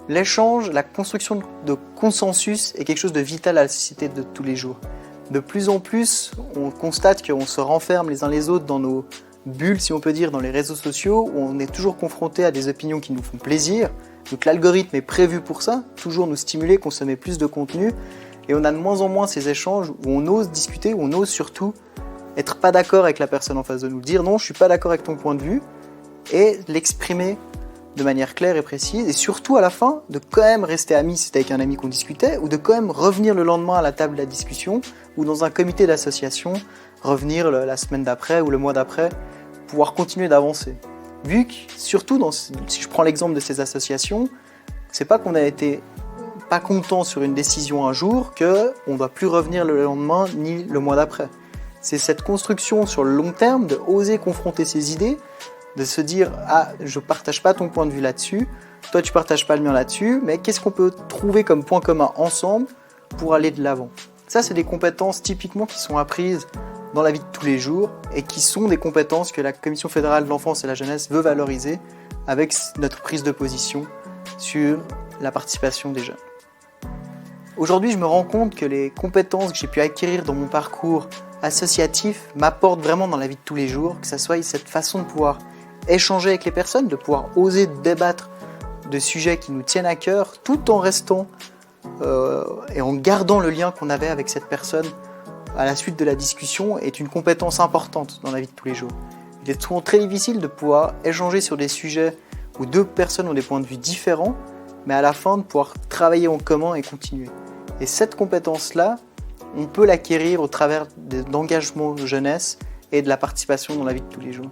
L'échange, la construction de consensus est quelque chose de vital à la société de tous les jours. De plus en plus, on constate qu'on se renferme les uns les autres dans nos bulles, si on peut dire, dans les réseaux sociaux, où on est toujours confronté à des opinions qui nous font plaisir. Donc l'algorithme est prévu pour ça, toujours nous stimuler, consommer plus de contenu. Et on a de moins en moins ces échanges où on ose discuter, où on ose surtout être pas d'accord avec la personne en face de nous. Dire non, je suis pas d'accord avec ton point de vue, et l'exprimer de manière claire et précise, et surtout à la fin, de quand même rester amis si c'était avec un ami qu'on discutait, ou de quand même revenir le lendemain à la table de la discussion, ou dans un comité d'association, revenir la semaine d'après ou le mois d'après, pouvoir continuer d'avancer. Vu que, surtout, si je prends l'exemple de ces associations, c'est pas qu'on a été pas content sur une décision un jour, qu'on ne doit plus revenir le lendemain ni le mois d'après. C'est cette construction sur le long terme, de oser confronter ses idées, de se dire « Ah, je ne partage pas ton point de vue là-dessus, toi tu ne partages pas le mien là-dessus, mais qu'est-ce qu'on peut trouver comme point commun ensemble pour aller de l'avant ?» Ça, c'est des compétences typiquement qui sont apprises dans la vie de tous les jours et qui sont des compétences que la Commission fédérale de l'enfance et la jeunesse veut valoriser avec notre prise de position sur la participation des jeunes. Aujourd'hui, je me rends compte que les compétences que j'ai pu acquérir dans mon parcours associatif m'apportent vraiment dans la vie de tous les jours, que ce soit cette façon de pouvoir échanger avec les personnes, de pouvoir oser débattre de sujets qui nous tiennent à cœur, tout en restant et en gardant le lien qu'on avait avec cette personne à la suite de la discussion, est une compétence importante dans la vie de tous les jours. Il est souvent très difficile de pouvoir échanger sur des sujets où deux personnes ont des points de vue différents, mais à la fin de pouvoir travailler en commun et continuer. Et cette compétence-là, on peut l'acquérir au travers d'engagement de jeunesse et de la participation dans la vie de tous les jours.